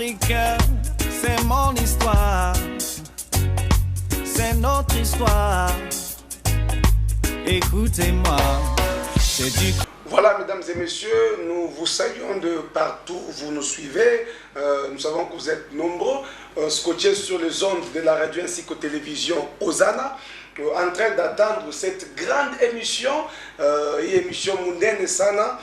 Afrique, c'est mon histoire, c'est notre histoire. Écoutez-moi, c'est du... Voilà, mesdames et messieurs, nous vous saluons de partout où vous nous suivez. Nous savons que vous êtes nombreux, scotchés sur les ondes de la radio ainsi qu'aux télévisions Hosanna, en train d'attendre cette grande émission, émission Mundene Sana,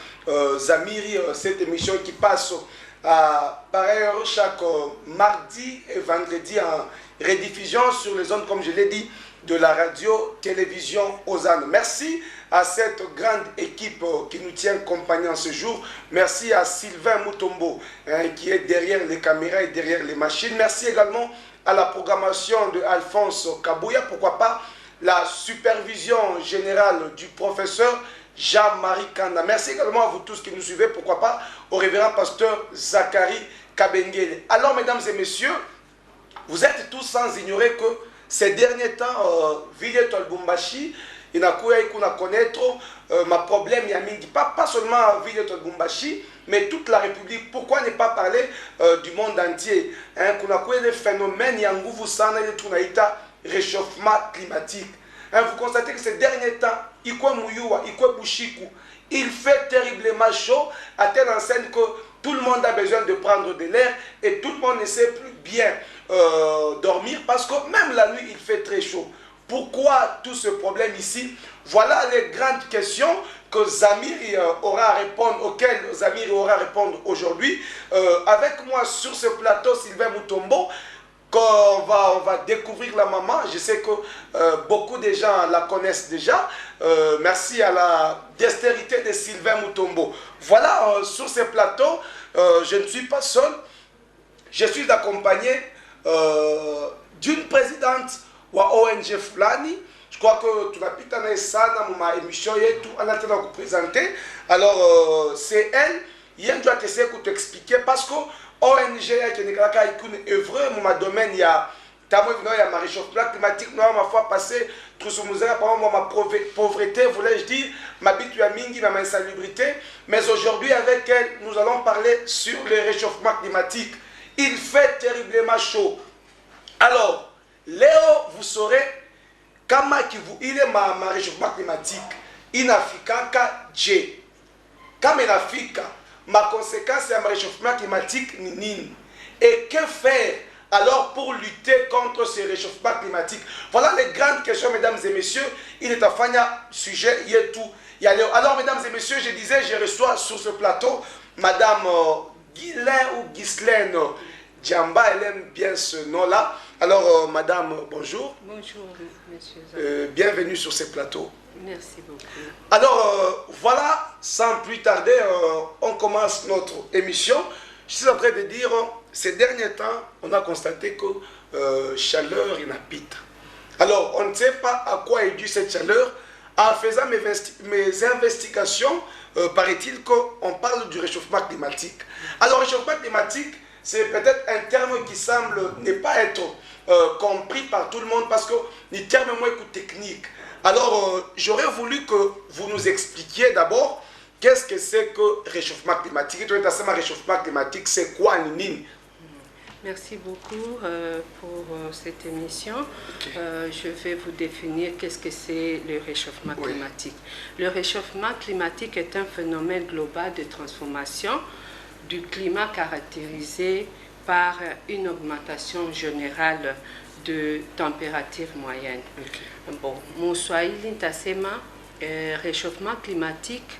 Zamiri, cette émission qui passe par ailleurs chaque mardi et vendredi en rediffusion sur les ondes, comme je l'ai dit, de la radio-télévision Hosanna. Merci à cette grande équipe qui nous tient compagnie en ce jour. Merci à Sylvain Mutombo qui est derrière les caméras et derrière les machines. Merci également à la programmation de Alphonse Kabouya. Pourquoi pas la supervision générale du professeur Jean-Marie Kanda. Merci également à vous tous qui nous suivez. Pourquoi pas au révérend pasteur Zachary Kabengele. Alors, mesdames et messieurs, vous êtes tous sans ignorer que ces derniers temps, Ville Tolbumbashi, il y a connaître ma problème Yamingi. Pas seulement Ville Tolbumbashi, mais toute la République. Pourquoi ne pas parler du monde entier? Qu'on a des phénomènes, Yangouvou Sana, réchauffement climatique. Vous constatez que ces derniers temps, il fait terriblement chaud, à telle enseigne que tout le monde a besoin de prendre de l'air et tout le monde ne sait plus bien dormir parce que même la nuit, il fait très chaud. Pourquoi tout ce problème ici? Voilà les grandes questions que Zamiri aura à répondre, auxquelles Zamiri aura à répondre aujourd'hui. Avec moi sur ce plateau, Sylvain Mutombo, on va découvrir la maman. Je sais que beaucoup de gens la connaissent déjà. Merci à la dextérité de Sylvain Mutombo. Voilà, sur ce plateau, je ne suis pas seul. Je suis accompagné d'une présidente de ONG Flani. Je crois que tu n'as pas ça dans ma émission et tout en attendant de vous présenter. Alors, c'est elle. Je dois essayer de t'expliquer parce que ONG qui est une œuvre, mon domaine, il y a ma réchauffement climatique, ma foi passée, tout ce ma pauvreté, voulais-je dire, ma bitu à mingi, ma insalubrité. Mais aujourd'hui, avec elle, nous allons parler sur le réchauffement climatique. Il fait terriblement chaud. Alors, Léo, vous saurez, comment il est ma réchauffement climatique, il n'a qu'à J. Comme il n'a ma conséquence c'est un réchauffement climatique nini. Et que faire alors pour lutter contre ce réchauffement climatique? Voilà les grandes questions, mesdames et messieurs. Il est à faire sujet, il y a tout. Alors, mesdames et messieurs, je disais, je reçois sur ce plateau madame Ghislaine Djamba, elle aime bien ce nom-là. Alors, madame, bonjour. Bonjour, monsieur. Bienvenue sur ce plateau. Merci beaucoup. Alors, voilà, sans plus tarder, on commence notre émission. Je suis en train de dire, ces derniers temps, on a constaté que chaleur, il habite. Alors, on ne sait pas à quoi est due cette chaleur. En faisant mes investigations, paraît-il qu'on parle du réchauffement climatique. Alors, réchauffement climatique, c'est peut-être un terme qui semble ne pas être compris par tout le monde parce que les termes moins techniques. Alors, j'aurais voulu que vous nous expliquiez d'abord qu'est-ce que c'est que réchauffement climatique. Et réchauffement climatique, c'est quoi, Nini? Merci beaucoup pour cette émission. Okay. Je vais vous définir qu'est-ce que c'est le réchauffement climatique. Le réchauffement climatique est un phénomène global de transformation du climat caractérisé par une augmentation générale de température moyenne. Okay. Bon, mon swahili ntasema réchauffement climatique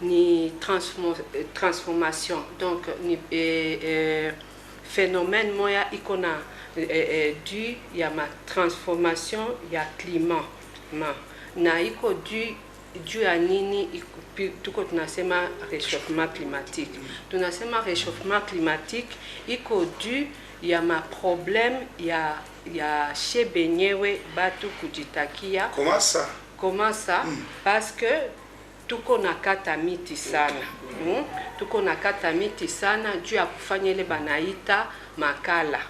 ni transformation, donc ni phénomène moya ikona dû ya ma transformation ya climat na iko dû à nini tuko tunasema réchauffement climatique. Tunasema réchauffement climatique iko dû ya ma problème ya chez benyewe batu kujitakia. Comment ça? Comment ça? Parce que tuko nakata miti sana. Tuko nakata miti sana juu ya kufanya ile banaita makala.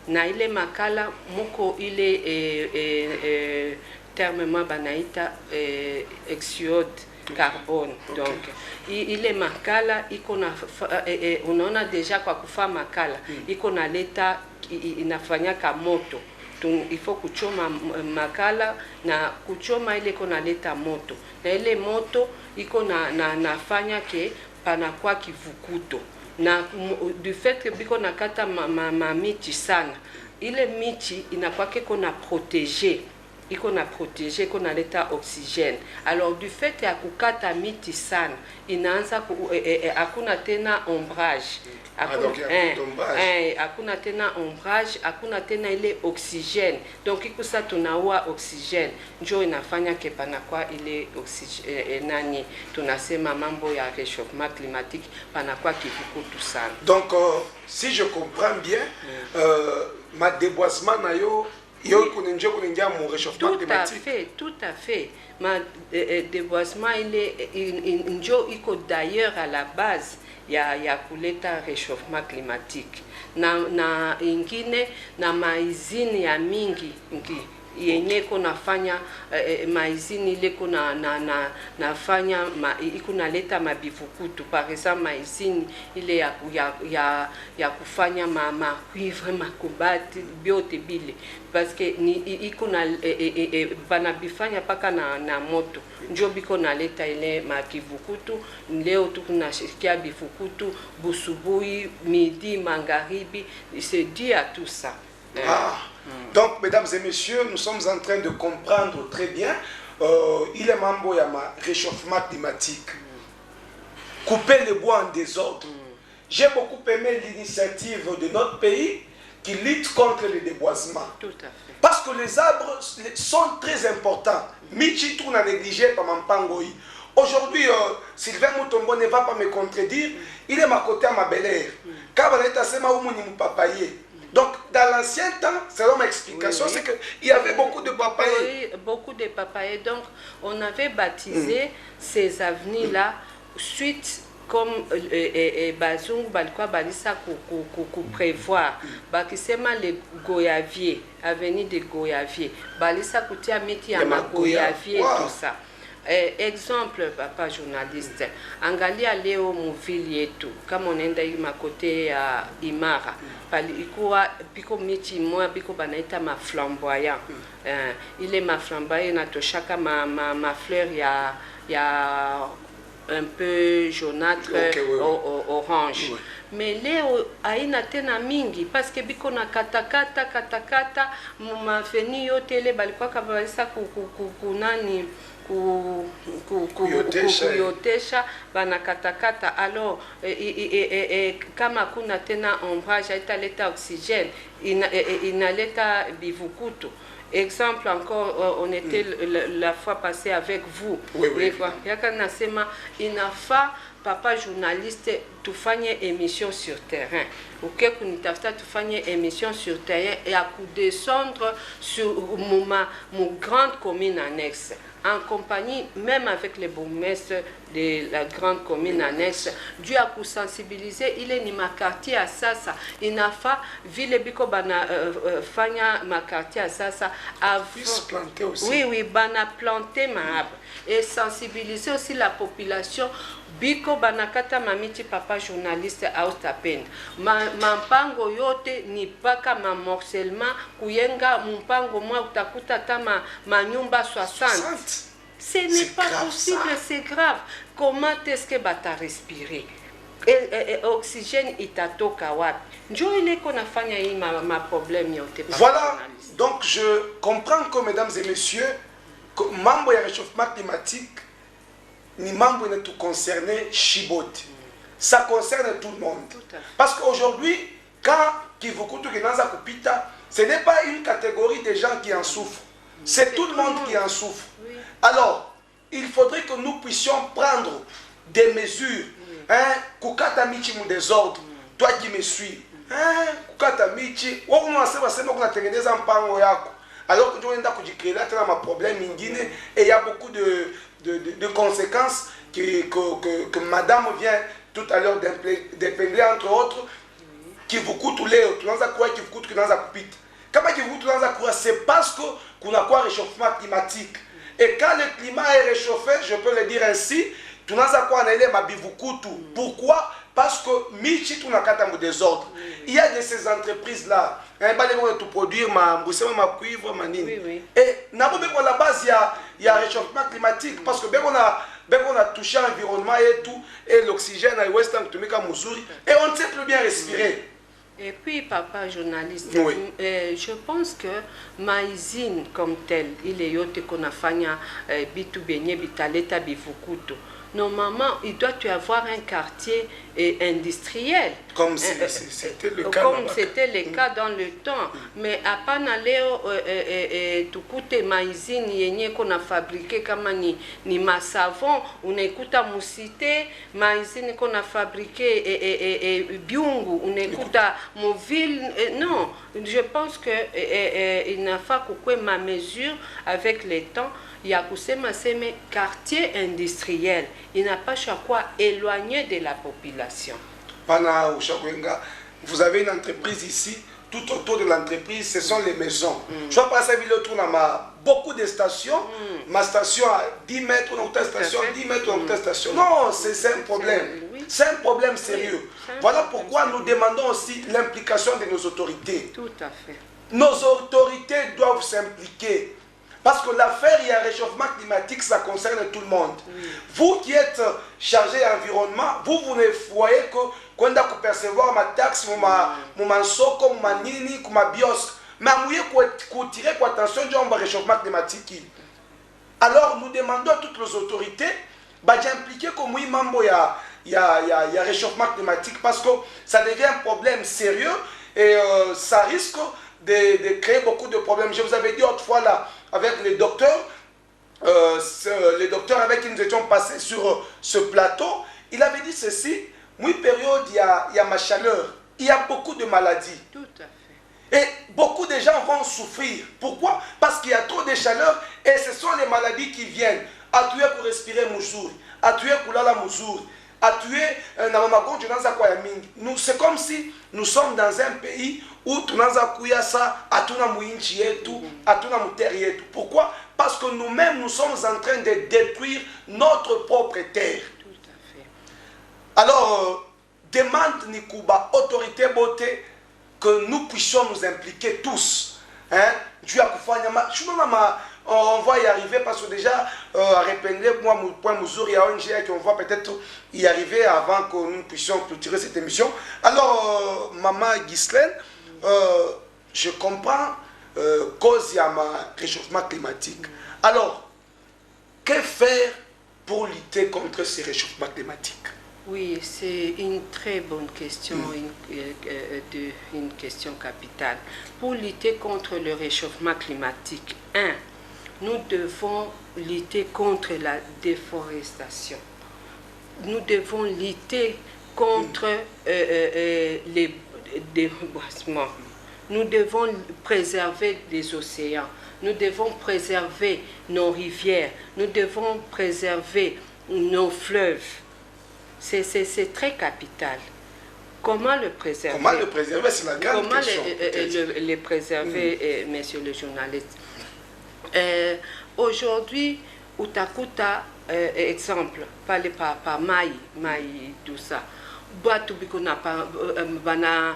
Na ile makala muko ile terme banaita exode. carbone. Donc ile makala iko na unaona deja kwa kufa makala iko na leta inafanyaka moto. Ifo kuchoma makala na kuchoma ile iko na leta moto. Na ile moto iko nafanya ke panakuwa kivukuto. Na du fait que biko nakata miti sana, ile miti inakuwa kiko na protéger, iko na protéger, iko na leta oxygène. Alors du fait ya kukata miti sana, inaanza hakuna tena ombrage. Hakuna tena ombrage, hakuna tena ile oxygène. Donc ikusa tunaua oxygène, njo inafanya ke panakuwa ile oxygène nani tunasema mambo ya réchauffement climatique panakuwa kivukutu sana. Donc si je comprends bien, ma déboisement na yo mon réchauffement climatique. Tout à fait. Ma déboisement iko d'ailleurs à la base ya kuleta réchauffement climatique. Na ingine na maizini ya mingi yenye nafanya maizini ile nafanya iko naleta mabivukutu. Par exemple maizini ile ya kufanya cuivre makubati biote bile parce que iko na banabifanya paka na moto njo biko naleta ile makivukutu. Leo tukunashikia bivukutu busubui midi magharibi, c'est dû à tout ça. Donc, mesdames et messieurs, nous sommes en train de comprendre très bien. Il est membre de ma réchauffement climatique. Couper les bois en désordre. J'ai beaucoup aimé l'initiative de notre pays qui lutte contre le déboisement. Tout à fait. Parce que les arbres sont très importants. Michi tourne à négliger par Mampangoi. Aujourd'hui, Sylvain Mutombo ne va pas me contredire. Il est ma côté à ma belle-air. Car on est assez maoumou ni papaye. Donc, dans l'ancien temps, selon ma explication, c'est qu'il y avait beaucoup de papayers. Oui, beaucoup de papayers. Donc, on avait baptisé ces avenues-là suite comme Bazung Balkwa Balissa prévoir. Bakisema le Goyavier, avenue de Goyavier. Balissa Koutia Miti Ama Goyavier, tout ça. Exemple, papa journaliste, angalia leo muvili yetu kama unaenda ma côté ya Imara palikuwa biko miti moja biko banaita ma flamboyant. Ile ma flamboyant natoshaka ma fleur ya un peu jaunâtre, orange. Oui. Mais leo aina tena mingi parce que biko na katakata mafeni yote ile balikuwa kabalisa kunani kuyotesha banakatakata. Alors kama kuna tena ombrage italeta oxygène inaleta bivukutu. Exemple encore, on était la fois passée avec vous. Oui. Yaka nasema inafa papa journaliste tufanye émission sur terrain. Ok, kunitafuta tufanye émission sur terrain et à descendre sur mon grande commune annexe. En compagnie, même avec les bourgmestres de la grande commune annexe, Dieu a pour sensibiliser, il est ni ma quartier à Sasa, il n'a pas ville biko bana fanya ma quartier à Sasa, planter aussi. Oui, bana planter ma arbre et sensibiliser aussi la population. Biko banakata mamiti papa journaliste austapenda mampango yote ni paka morcellement kuyenga mpango mwa utakuta tama manyumba 60. Ce n'est pas possible, c'est grave. Comment est-ce que bata respirer? Oxygène itatoka wapi? Njo ile kona fanya hii ma problème yote. Voilà, donc je comprends que mesdames et messieurs, que mambo ya réchauffement climatique ni mambo ne tout concerné Chibot. Ça concerne tout le monde. Parce qu'aujourd'hui, quand Kivukutu Kinanza Kupita, ce n'est pas une catégorie de gens qui en souffrent. C'est tout le monde qui en souffre. Oui. Alors, il faudrait que nous puissions prendre des mesures. Kukata michi mu désordre. Toi qui me suis. Kukata michi. Alors que tu as un problème et il y a beaucoup de conséquences que madame vient tout à l'heure d'épingler, entre autres, qui vous coûte les autres. C'est parce qu'on a quoi réchauffement climatique. Et quand le climat est réchauffé, je peux le dire ainsi, tu n'as quoi en ma bivukutu. Pourquoi? Parce que Michi, tu n'as qu'à t'en désordre. Il y a de ces entreprises-là. Ils vont tout produire, ma cuivre, ma nini. Et la base, il y a réchauffement climatique. Parce que on a touché l'environnement et tout, et l'oxygène, et on ne sait plus bien respirer. Et puis, papa journaliste, oui. Je pense que Maïzine comme tel, il est yote qu'on a fait bitu benye bitaleta bivukuto. Normalement, il doit y avoir un quartier industriel. Comme c'était le cas. Comme c'était le cas dans le temps. Mais à Panaleo, tout coûte maïzine yenye qu'on a fabriqué comme ni ma savon, on écoute à Moussité, maïzine qu'on a fabriqué et biungu, on écoute à Mouville. Non, je pense que il n'a pas que ma mesure avec le temps. Il y a un quartier industriel. Il n'a pas chaque fois éloigné de la population. Vous avez une entreprise ici, tout autour de l'entreprise, ce sont les maisons. Je vois passer autour de beaucoup de stations. Ma station à 10 mètres, une autre station, 10 mètres, une autre station. Non, c'est un problème. C'est un problème sérieux. Voilà pourquoi nous demandons aussi l'implication de nos autorités. Tout à fait. Nos autorités doivent s'impliquer. Parce que l'affaire, il y a un réchauffement climatique, ça concerne tout le monde. Vous qui êtes chargé d'environnement, vous ne voyez que quand on a percevoir ma taxe, mon soko, ma nini, ma bios, mais vous tirez attention au réchauffement climatique. Alors nous demandons à toutes les autorités d'impliquer comme oui, il y a réchauffement climatique parce que ça devient un problème sérieux et ça risque de créer beaucoup de problèmes. Je vous avais dit autrefois là, avec les docteurs avec qui nous étions passés sur ce plateau, il avait dit ceci, oui, période, il y a ma chaleur, il y a beaucoup de maladies. Tout à fait. Et beaucoup de gens vont souffrir. Pourquoi? Parce qu'il y a trop de chaleur et ce sont les maladies qui viennent. À tuer pour respirer moujouri, à tuer pour lala moujouri, à tuer c'est comme si nous sommes dans un pays où pourquoi? Parce que nous-mêmes nous sommes en train de détruire notre propre terre. Tout à fait. Alors demande Nikuba autorité beauté que nous puissions nous impliquer tous, hein? On va y arriver parce que déjà, à répondre, moi, mon point mesure, il y a ONG qui on va peut-être y arriver avant que nous puissions clôturer cette émission. Alors, Maman Ghislaine, je comprends cause il y a un réchauffement climatique. Alors, que faire pour lutter contre ce réchauffement climatique? Oui, c'est une très bonne question, une question capitale. Pour lutter contre le réchauffement climatique, nous devons lutter contre la déforestation. Nous devons lutter contre les déboisements. Nous devons préserver les océans. Nous devons préserver nos rivières. Nous devons préserver nos fleuves. C'est très capital. Comment le préserver? Comment le préserver, c'est la grande question. Comment le préserver, monsieur le journaliste? Aujourd'hui, Utakuta, exemple, parler par Maï, tout ça. Batu bikona bana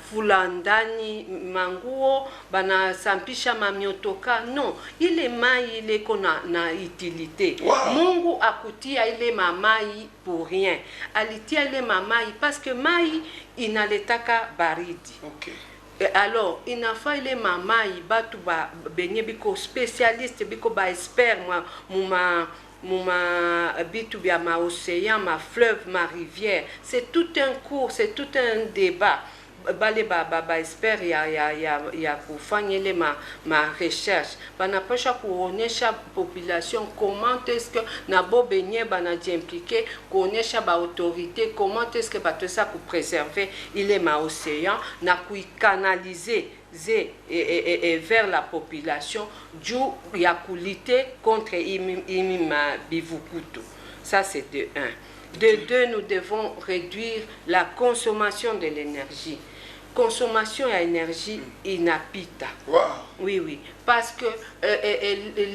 fulandani manguo bana sampisha mamiotoka. Non, ile mai ile kona na utilité. Wow. Mungu akutia ile mamai pour rien. Alitia ile mamai parce que mai inaletaka baridi. Okay. Alors, il n'a pas les mamans, batu ba benye biko spécialiste biko ba expert bitu bia ma océan, ma fleuve, ma rivière. C'est tout un cours, c'est tout un débat. Bale ba expert ya kufanya ma recherche. Bana pasha kuonesha population comment est-ce que na bo benye bana impliqué, kuonesha ba autorité comment est-ce que ba tout ça pour préserver il est ma océan na kui canaliser et vers la population du ya lutter contre imima bivukutu. Ça c'est de 1. De 2, nous devons réduire la consommation de l'énergie. consommation d'énergie inapita. Wow. Oui, oui. Parce que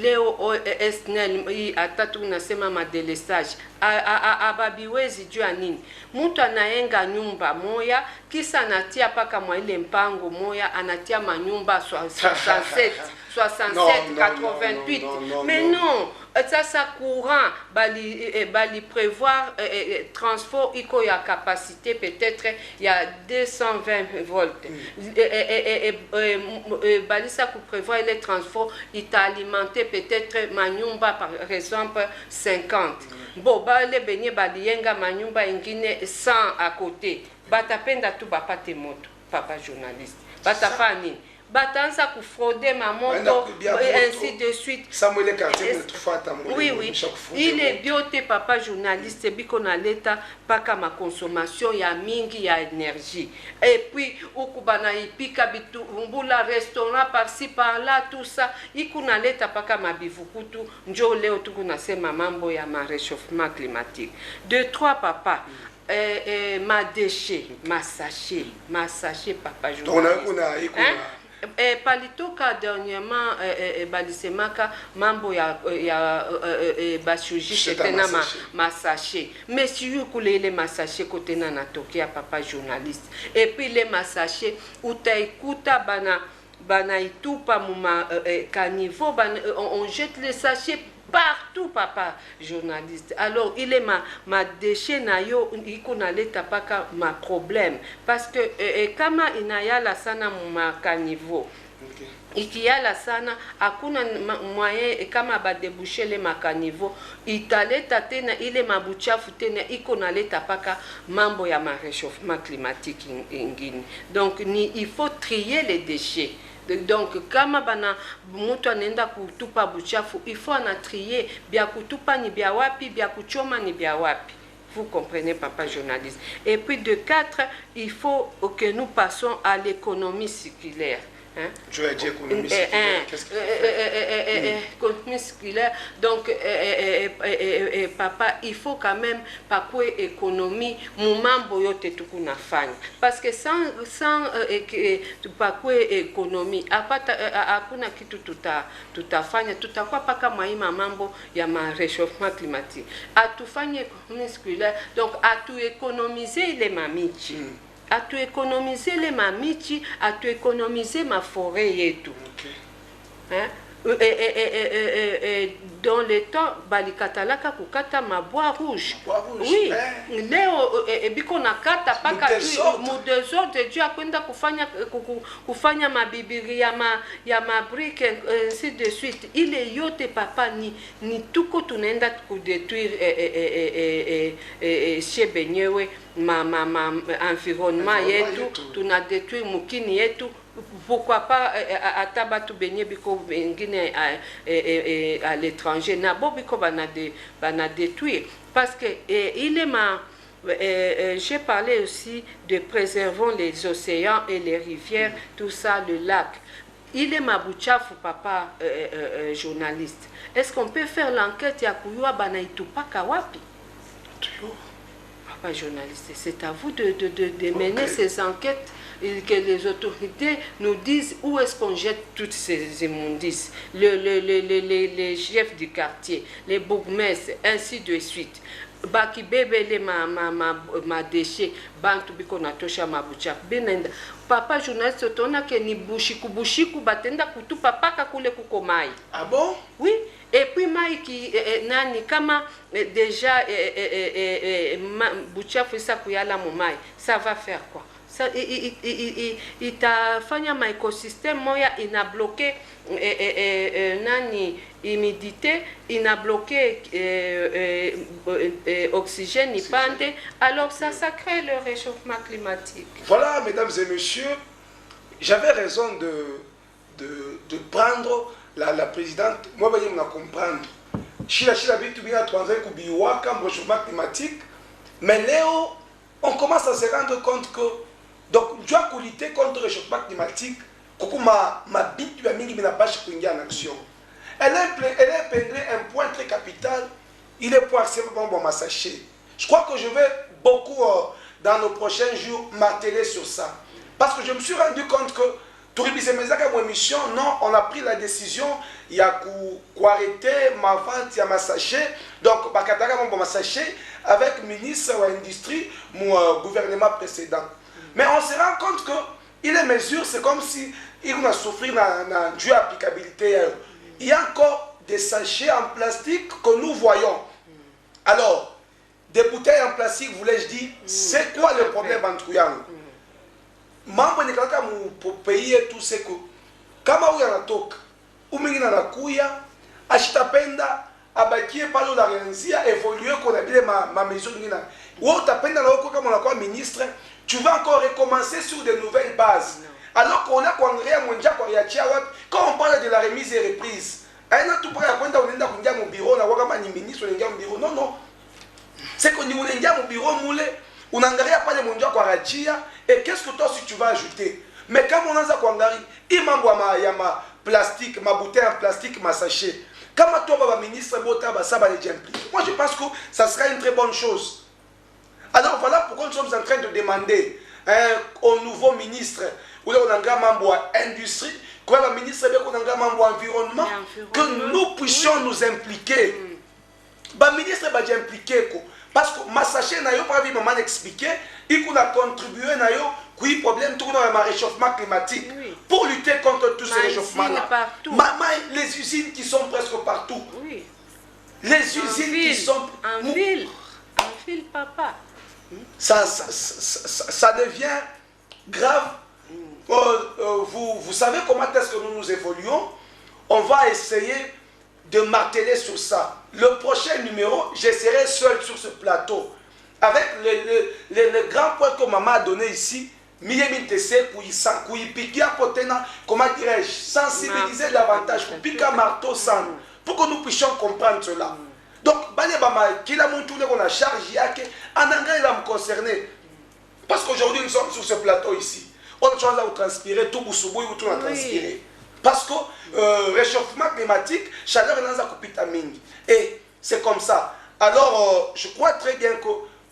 leo esnel atatu nasema madelestage ababiwezi juu ya nini? Mtu anayenga nyumba moya kisa anatia paka mwa ile mpango moya anatia manyumba 67 88. Mais non, ça courant bali prévoir transport iko ya capacité peut-être il y a 220 volts. Bali ça pour prévoir les transports il t'a alimenté peut-être manyumba par exemple 50. Bon bali benye bali yenga manyumba ingine 100 à côté. Batapenda tu bapate moto papa journaliste. Batafa nini? Batanza kufrauder ma moto et ainsi de suite. Oui, oui. Il est bioté papa journaliste biko na leta paka ma consommation ya mingi ya énergie. Et puis ukubana ipika bitu mbula restaurant par-ci par-là tout ça ikuna leta paka mabivukutu njo leo tukunasema mambo ya ma réchauffement climatique. 2-3 papa ma déchet, ma sachet papa journaliste. Palitoka dernièrement balisemaka mambo ya bashujishe tena masache monsieur kulele masache kotena natokea papa journaliste et puis les masache utaikuta bana itupa muma caniveau on jette les sachets partout papa journaliste. Alors il est ma déchet na yo iko na leta paka ma problème parce que kama inayala sana ma caniveau ikiala sana hakuna moyen kama ba déboucher le makaniveau italeta tena ile mabuchafu tena iko na leta paka mambo ya ma réchauffement climatique ingine. Donc il faut trier les déchets. Donc kama bana mtu anaenda kutupa buchafu il faut ana trier bia kutupa ni bia wapi bia kuchoma ni bia wapi. Vous comprenez papa journaliste. Et puis de 4 il faut que nous passons à l'économie circulaire. Hein? Tu as dit économie circulaire. Qu'est-ce qu'il faut économie circulaire. Donc, papa, il faut quand même pas quoi économie, moment boyote tukuna fanya. Parce que sans pas quoi économie, hakuna kitu tutafanya, tutakuwa paka maima mambo ya ma réchauffement climatique. Atufanye économie circulaire, donc atu économiser les mamichi. À tout économiser les mamichi, à tout économiser ma forêt et tout. Okay. Hein? Dans le temps, balikatalaka kukata ma bois rouge. Oui. Leo biko nakata paka mu désordre Dieu akwenda kufanya mabibiri ya ma brique ainsi de suite. Ile yote papa ni tuko tunaenda kudétruire chez benyewe ma environnement yetu tunadétruire mukini yetu. Pourquoi pas atabatu benye biko bengine à l'étranger na bo biko bana détruire parce que il est j'ai parlé aussi de préservons les océans et les rivières, tout ça, le lac. Il est ma buchafu papa journaliste. Est-ce qu'on peut faire l'enquête ya kuyua bana itupaka wapi? Papa journaliste, c'est à vous de mener ces enquêtes et que les autorités nous disent où est-ce qu'on jette toutes ces immondices. Les chefs du quartier, les bourgmestres, ainsi de suite. Baki bebele ma déchet, bantu biko natosha mabucha. Benenda. Papa journaliste tona ke ni bushiku batenda kutupa paka kule kuko mai. Ah bon? Oui. Et puis mai ki nani kama déjà buchafu isa kuyala mu mai, ça va faire quoi? Ça itafanya ma écosystème moya ina bloqué nani humidité, ina bloqué oxygène ipande, alors ça crée le réchauffement climatique. Voilà mesdames et messieurs, j'avais raison de prendre la présidente, moi je vais comprendre. Chila bitu bina tuanze kubiwaka réchauffement climatique, mais Léo on commence à se rendre compte que donc tu as lutter contre le réchauffement climatique, kuku ma bitu ya mingi bina bashi kuingia en action. Elle a épinglé un point très capital, il est pour accéder bon massaché. Je crois que je vais beaucoup dans nos prochains jours m'atteler sur ça. Parce que je me suis rendu compte que Touribissemezaka mon émission, non, on a pris la décision, il y a arrêter ma vente, il y a ma sachet, donc Bakataka mon sachet avec le ministre de l'Industrie, mon gouvernement précédent. Mais on se rend compte que les mesures, c'est comme si il a souffert d'un dû applicabilité. Il y a encore des sachets en plastique que nous voyons. Alors, des bouteilles en plastique, voulais-je dire, c'est quoi le problème entre nous? Mambo ni kaka mu pays tout c'est que kama huyu anatoka umingine anakuya ashitapenda abakie pale la réanzia évoluer qu'on a bien ma maison ngina wewe utapenda na huko kama unakuwa ministre tu vas encore recommencer sur de nouvelles bases alors qu'on a kuangalia mwenja kwa yachia wapi quand on parle de la remise et reprise aina tu para kwenda unaenda kuingia mu bureau na kama ni ministre unaingia mu bureau non c'est que ni unaingia mu bureau mule unaangalia pale mwenja kwa rachia et qu'est-ce que toi si tu vas ajouter? Mais quand on a ça kuangalia il m'envoie ma plastique ma bouteille en plastique ma sachet comme toi baba ministre bota ba ça va les impliquer. Moi je pense que ça sera une très bonne chose. Alors voilà pourquoi nous sommes en train de demander au nouveau ministre ou là on a un membre industrie quoi le ministre on a un membre environnement que nous puissions nous impliquer. Ba ministre ba impliquer ko parce que ma sachet na yo pas vu maman expliquer il a contribué na yo qui problème tout dans le réchauffement climatique pour lutter contre tout ce réchauffement là. Les usines qui sont presque partout. Oui. Les usines qui sont en ville papa. Ça devient grave. Vous savez comment est-ce que nous évoluons? On va essayer de marteler sur ça. Le prochain numéro, je serai seul sur ce plateau. Avec le grand point que maman a donné ici, comment dirais-je, sensibiliser davantage, pour que nous puissions comprendre cela. Donc, on a chargé, en anglais, il va me concerner. Parce qu'aujourd'hui, nous sommes sur ce plateau ici. On a changé à transpirer, tout boussoubou, tout a transpiré. Parce que réchauffement climatique, chaleur est dans vitamine. Et c'est comme ça. Alors, je crois très bien que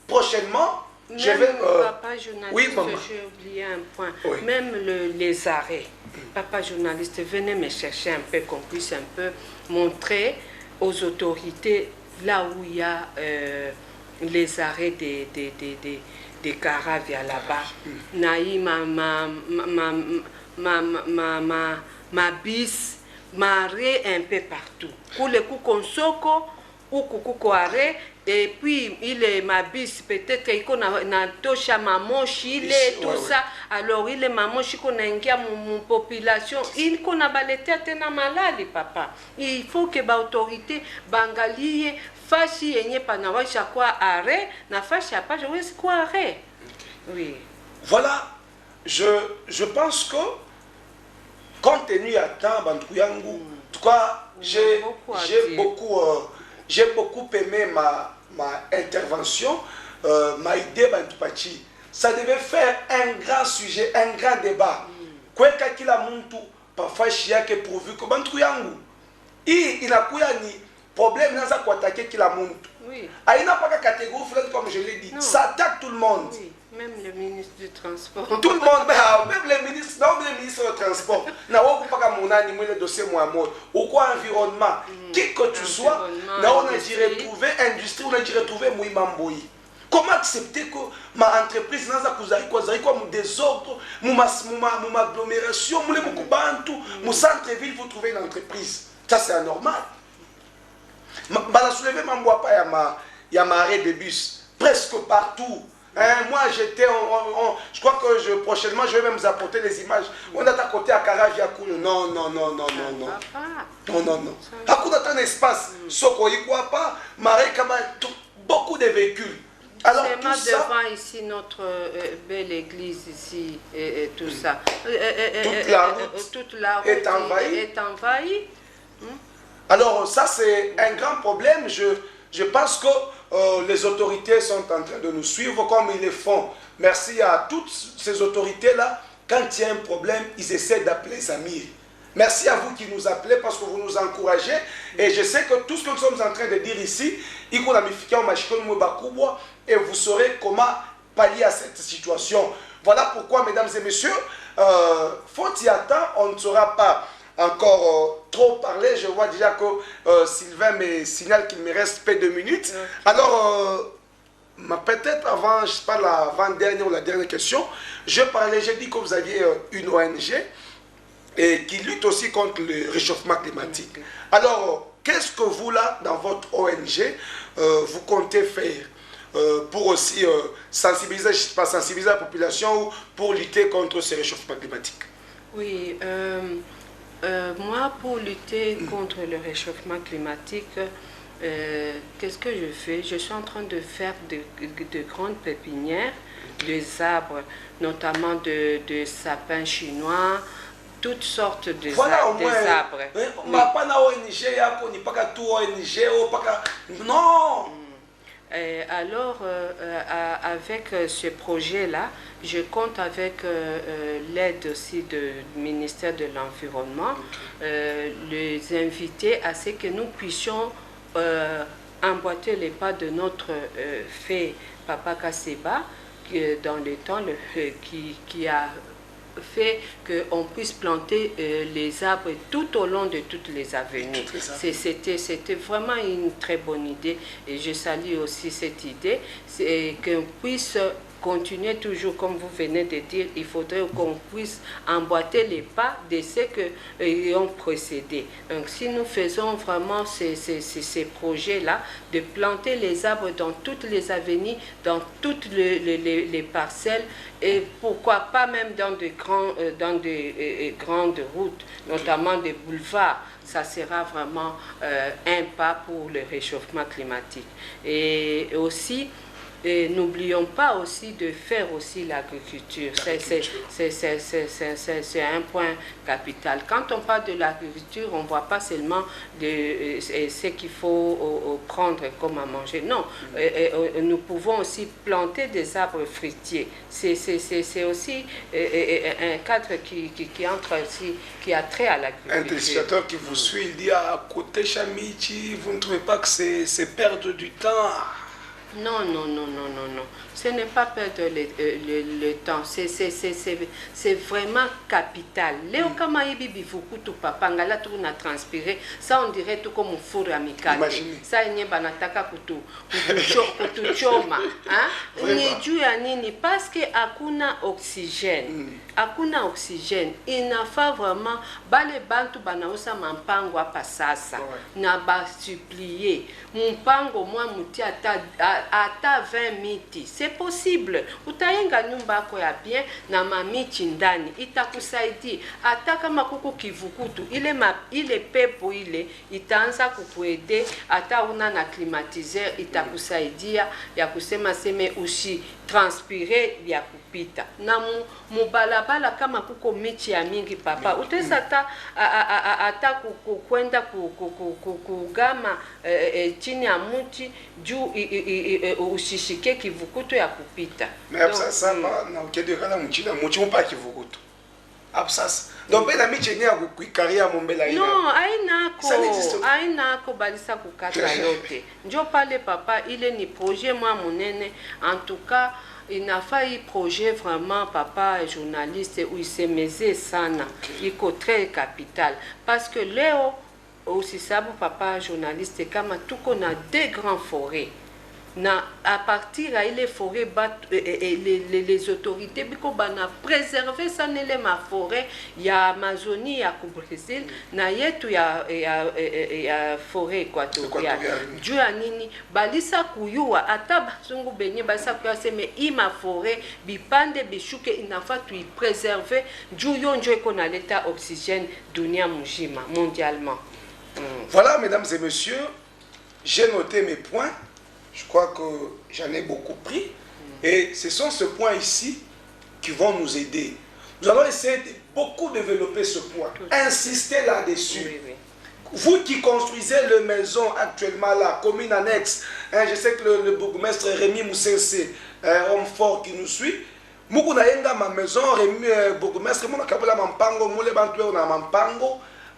prochainement, même je vais... papa journaliste, oui, maman. j'ai oublié un point. Oui. Même les arrêts. Papa journaliste, venez me chercher un peu, qu'on puisse un peu montrer aux autorités là où il y a les arrêts des caravia là-bas. Naï, ma bis, marée un peu partout. Pour le coup, Konsoko ou Kukuko arrêt, et puis il est ma bis, peut-être qu'il a tosha mamoshi, il est tout ça. Alors il est mamoshi qu'on a ingia mon population, il qu'on a balété à tena malade, papa. Il faut que l'autorité bangalie fasse yenye panawa chakwa arrêt, na fasse pas jouer quoi arrêt. Oui. Voilà, je pense que compte tenu à temps, Bantuyangu, en tout cas, j'ai beaucoup aimé ma intervention, ma idée Bantupachi. Ça devait faire un grand sujet, un grand débat. Kweka kila muntu parfois chiake pourvu que Bantuyangu. Il n'a pas ni problème dans ça pour attaquer kila muntu. Oui. Il n'a pas de catégorie comme je l'ai dit. Non. Ça attaque tout le monde. Oui. Même le ministre du Transport. Tout le monde, même les ministres, non, les ministres du Transport. N'a pas mon animé le dossier moi ou quoi environnement. Qui que tu sois, on a dit retrouver industrie, on a dit retrouver Mouimamboui. Comment accepter que ma entreprise n'a pas mon désordre, mon agglomération, mon centre-ville, vous trouvez une entreprise. Ça c'est anormal. Je soulevé ma bois pas, il y a ma arrêt de bus presque partout. Moi j'étais, je crois que prochainement je vais même vous apporter les images. On est à côté à Caravia. Non. À un espace, Soko pas, Maré Kama, beaucoup de véhicules. Alors c'est tout ça, devant ici notre belle église ici et tout ça. Toute la route est envahie. Alors ça c'est un grand problème. Je pense que les autorités sont en train de nous suivre comme ils le font. Merci à toutes ces autorités-là. Quand il y a un problème, ils essaient d'appeler Samir. Merci à vous qui nous appelez parce que vous nous encouragez. Et je sais que tout ce que nous sommes en train de dire ici, et vous saurez comment pallier à cette situation. Voilà pourquoi, mesdames et messieurs, faute y attendre, on ne saura pas encore trop parler. Je vois déjà que Sylvain me signale qu'il me reste peu de minutes. Okay. Alors, peut-être avant, je ne sais pas, l'avant-dernière ou la dernière question, j'ai dit que vous aviez une ONG et qui lutte aussi contre le réchauffement climatique. Okay. Alors, qu'est-ce que vous, là, dans votre ONG, vous comptez faire pour aussi sensibiliser, je sais pas, sensibiliser la population ou pour lutter contre ce réchauffement climatique? Oui, moi, pour lutter contre le réchauffement climatique, qu'est-ce que je fais? Je suis en train de faire de grandes pépinières, des arbres, notamment de sapins chinois, toutes sortes de arbres. Non. Alors, avec ce projet-là, je compte avec l'aide aussi du ministère de l'Environnement, les inviter à ce que nous puissions emboîter les pas de notre fée Papa Kaseba, dans le temps, qui a fait qu'on puisse planter les arbres tout au long de toutes les avenues. C'était vraiment une très bonne idée et je salue aussi cette idée, c'est qu'on puisse continuer toujours, comme vous venez de dire, il faudrait qu'on puisse emboîter les pas de ceux qui ont précédé. Donc si nous faisons vraiment ces projets-là, de planter les arbres dans toutes les avenues, dans toutes les parcelles, et pourquoi pas même dans de grandes routes, notamment des boulevards, ça sera vraiment un pas pour le réchauffement climatique. Et aussi, n'oublions pas aussi de faire aussi l'agriculture. C'est un point capital. Quand on parle de l'agriculture, on ne voit pas seulement ce qu'il faut prendre comme à manger. Non, nous pouvons aussi planter des arbres fruitiers. C'est aussi un cadre qui entre aussi, qui a trait à l'agriculture. Un téléspectateur qui vous suit, il dit à côté Chamichi, vous ne trouvez pas que c'est perdre du temps? Non. Ce n'est pas perdre le temps. C'est vraiment capital. Léo Kamaïbi Bivukutu Papangala tout a transpiré. Ça on dirait tout comme un four amical. Ça il n'y a pas nataka kutu choma. Parce que akuna oxygène. Akuna oxygène. Il n'a pas vraiment bale bantu banaosa mampango apa sasa. Na ba supplier. Mpango moi muti ata 20 miti. C'est possible. Utayenga nyumba yako ya bien na mamiti ndani. Itakusaidia. Hata kama kuku kivukutu ile pepo ile itaanza kukuede. Hata una na climatiseur itakusaidia ya kusema seme ushi transpire ya kupita. Na mubalabala kama kuko michi ya mingi papa. Utesa ata kukwenda kugama chini ya muti juu ushishike kivukutu ya kupita. Mais absasa na ukede kana mchina muchi mpa kivukutu. Absasa. Donc la michi ni ya kuikaria mombela ina. Non, ainako balisa kukata yote. Njo pale papa ile ni projet moi monene en tout cas. Il n'a pas eu projet vraiment, papa journaliste, où il s'est misé sana, il est très capital. Parce que Léo, aussi ça, papa journaliste, comme tout qu'on a des grandes forêts. À partir de les forêts, les autorités, bana préserver ça ma forêt, il y a Amazonie, il y a Brésil, il y a forêt équatoriale. Dieu a nini, balisa kuyua, ata basungu benye balisa kuyua se me ima forêt, bipande bishuke inafa tu y préserver, Dieu yonjo qu'on a l'état oxygène dunia mujima mondialement. Voilà, mesdames et messieurs, j'ai noté mes points. Je crois que j'en ai beaucoup pris. Et ce sont ces points ici qui vont nous aider. Nous allons essayer de beaucoup développer ce point. Insister là-dessus. Oui. Vous qui construisez les maisons actuellement là, commune annexe, je sais que le bourgmestre Rémi Moussense, homme fort qui nous suit, ma maison, Rémi bourgmestre,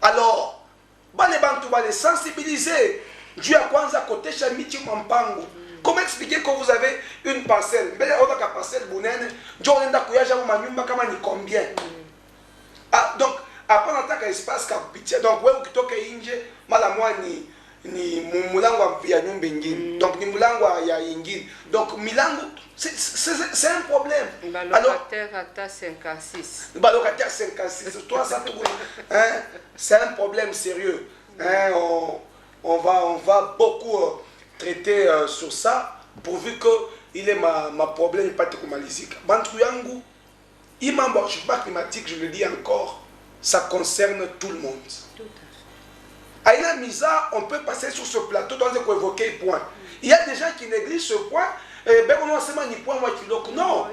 alors, les bantu les sensibiliser. Dieu a kwanza kotesha miti mampango. Comment expliquer que vous avez une parcelle? Mais on a une parcelle, combien? Ah, donc, après, on a un espace qui donc, ouais, ni mulango ya nyumba ingine, donc ni mulango ya ingine, donc milango c'est un problème. Locataire à 56. Locataire 56, toi ça tout, hein, c'est un problème sérieux. Hein, on va beaucoup traiter sur ça, pourvu que il est ma problème pas de kumalizika. Bantu yangu, imambo changement climatique, je le dis encore, ça concerne tout le monde. Tout à fait. Aïna Misa, on peut passer sur ce plateau dans un évoquer point. Il y a des gens qui négligent ce point. Non,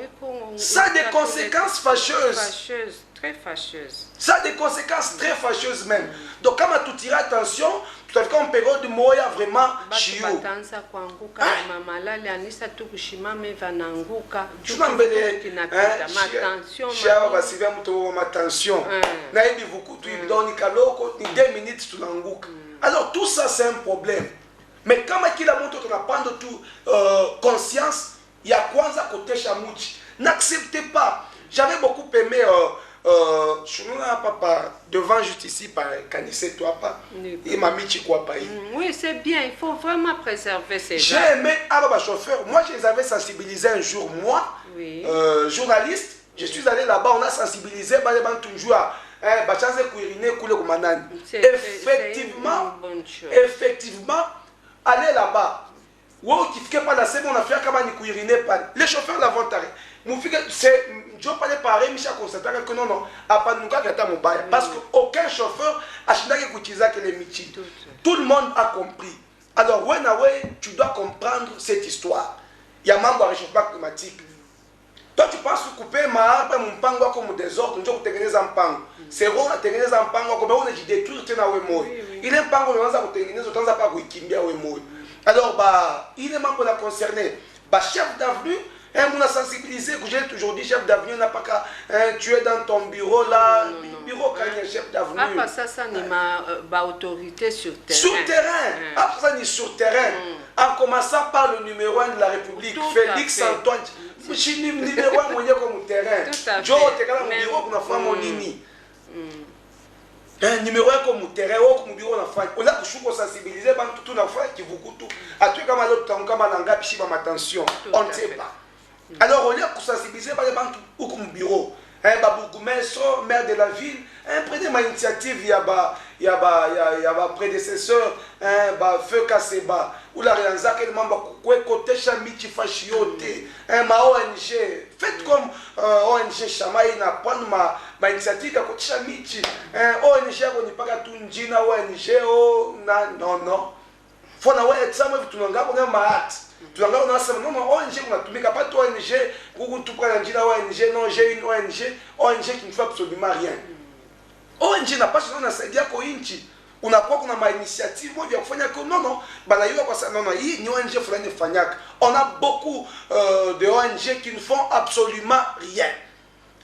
ça a des conséquences fâcheuses. Fâcheuses, très fâcheuses. Ça a des conséquences très fâcheuses même. Donc, quand tu tires attention, tout à fait en période de moya vraiment chiou. Alors, tout ça, c'est un problème. Mais quand il a montré qu'on a pas de tout conscience, il y a quoi ça côté chamouchi. N'acceptez pas. J'avais beaucoup aimé papa devant juste ici par Kanissé toi pas. Il m'a mis quoi pas. Oui, c'est bien, il faut vraiment préserver ces gens. J'ai aimé Abba chauffeur. Moi, je les avais sensibilisés un jour, moi, oui. Journaliste, je suis allé là-bas, on a sensibilisé toujours à effectivement, allez là-bas. Les chauffeurs l'avant taré. Que non, parce qu'aucun chauffeur a tout le monde a compris. Alors, tu dois comprendre cette histoire. Il y a un réchauffement climatique. Toi, tu penses couper ma arbre, mon pango comme désordre, tu te gagnes un pango. C'est bon, tu te gagnes un pango, comme on dit détruire, tu n'as pas moi. Il est un pango, on a pas de alors, il est membre concerné. Chef d'avenue, on a sensibilisé, que j'ai toujours dit, chef d'avenue n'a pas qu'à tu es dans ton bureau là, bureau quand il y a chef d'avenue. Après ça n'est ma autorité sur terrain. Sur terrain, après ça n'est sur terrain. En commençant par le numéro 1 de la République, Félix Antoine. Je suis numéro 1 mondial comme terrain. Joe, tu es dans mon bureau pour faire mon nini. Numéro 1 comme terrain, comme bureau d'enfant. On a toujours sensibilisé, tout l'enfant qui vous coûte. À tout comme l'autre temps, comme l'anga, puis ma attention. On ne sait pas. Alors, on a sensibilisé par les banques ou comme bureau. Bourgmestre, maire de la ville, prenez ma initiative, il y a prédécesseur, Feu Kasseba, ou la Réanza, quel membre, côté Chamichi Fachiote, ma ONG, faites comme ONG Chamaï, n'a pas ma initiative, côté Chamichi, ONG, on n'est pas à tout Ndina, ONG, non. Faut n'avoir ça, moi, tu n'as pas ma hâte. Tu n'as pas non, ONG, on n'a pas ONG, ou tu prends ONG, non, j'ai une ONG qui ne fait absolument rien. ONG n'a pas changé, on a dit à Koinchi. On n'a pas ma initiative, moi, je vais faire que non, non, il y a ONG on a beaucoup de ONG qui ne font absolument rien.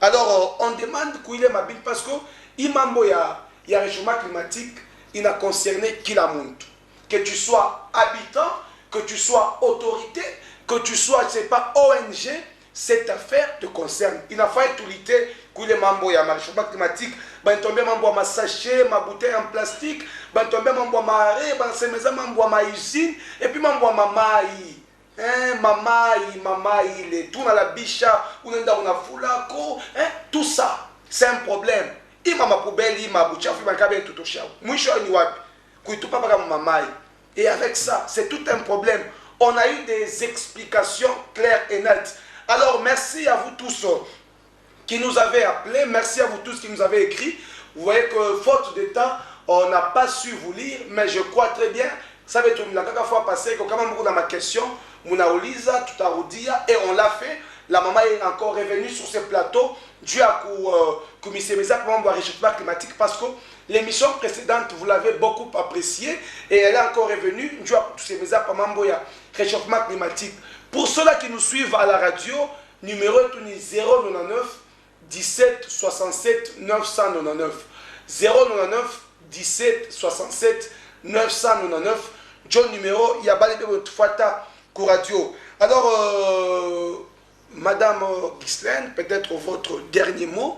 Alors, on demande qu'il est ma bille parce que il y a un réchauffement climatique, il n'a concerné qui la monte. Que tu sois habitant, que tu sois autorité, que tu sois, je ne sais pas, ONG, cette affaire te concerne. Il a fallu tout lutter que les membres de ma réchauffement climatique, tomber membre ma sachet, ma bouteille en plastique, tomber membre ma arrêt, membre ma usine, et puis membre ma maï. Mamaï, les tout dans la bicha, ou dans la foulako, tout ça, c'est un problème. Il m'a ma poubelle, il m'a boucha, il m'a cabé tout au chien. Moi, je suis un et avec ça, c'est tout un problème. On a eu des explications claires et nettes. Alors, merci à vous tous qui nous avez appelés. Merci à vous tous qui nous avez écrit. Vous voyez que, faute de temps, on n'a pas su vous lire, mais je crois très bien. Ça va être la dernière fois passée que quand même dans ma question, Mouna Oliza, tout a Roudia, et on l'a fait. La maman est encore revenue sur ce plateau. Dieu a commis pour le réchauffement climatique parce que l'émission précédente, vous l'avez beaucoup appréciée et elle est encore revenue. Dieu a commis pour le réchauffement climatique. Pour ceux-là qui nous suivent à la radio, numéro 099 17 67 999. 099 17 67 999. John numéro, il y a balé de votre fata Couradio. Alors, Madame Ghislaine, peut-être votre dernier mot.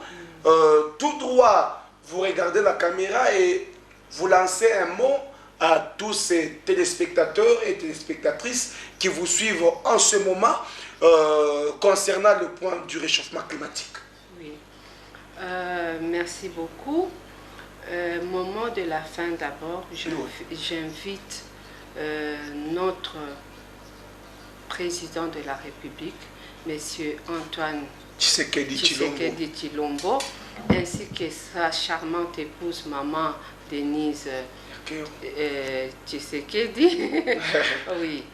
Tout droit, vous regardez la caméra et vous lancez un mot à tous ces téléspectateurs et téléspectatrices qui vous suivent en ce moment concernant le point du réchauffement climatique. Oui, merci beaucoup. Moment de la fin d'abord, j'invite notre président de la République, M. Antoine Tshisekedi Tshilombo, ainsi que sa charmante épouse, maman Denise Tshisekedi, oui,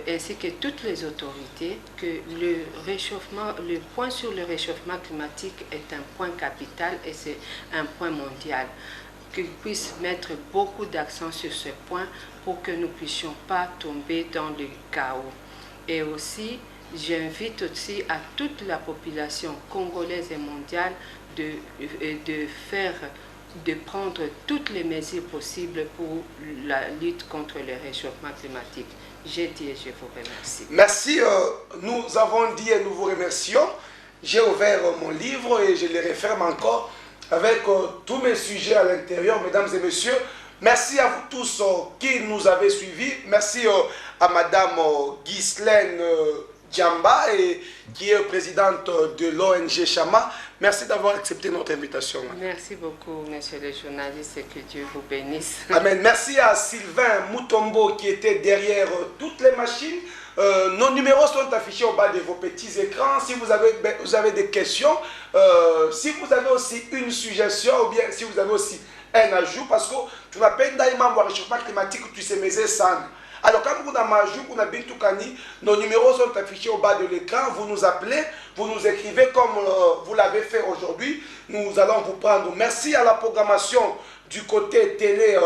ainsi que toutes les autorités, que le point sur le réchauffement climatique est un point capital et c'est un point mondial. Qu'ils puissent mettre beaucoup d'accent sur ce point pour que nous ne puissions pas tomber dans le chaos. Et aussi, j'invite aussi à toute la population congolaise et mondiale de prendre toutes les mesures possibles pour la lutte contre le réchauffement climatique. J'ai dit et je vous remercie. Merci, nous avons dit et nous vous remercions. J'ai ouvert mon livre et je le referme encore avec tous mes sujets à l'intérieur, mesdames et messieurs. Merci à vous tous qui nous avez suivis. Merci à Madame Ghislaine Djamba, qui est présidente de l'ONG Chama. Merci d'avoir accepté notre invitation. Merci beaucoup, monsieur le journaliste, et que Dieu vous bénisse. Amen. Merci à Sylvain Moutombo qui était derrière toutes les machines. Nos numéros sont affichés au bas de vos petits écrans. Si vous avez des questions, si vous avez aussi une suggestion ou bien si vous avez aussi un ajout, parce que tu n'appelles d'ailleurs le réchauffement climatique, tu sais, mais c'est ça. Alors, quand vous avez un ajout, nos numéros sont affichés au bas de l'écran. Vous nous appelez, vous nous écrivez comme vous l'avez fait aujourd'hui. Nous allons vous prendre. Merci à la programmation du côté télé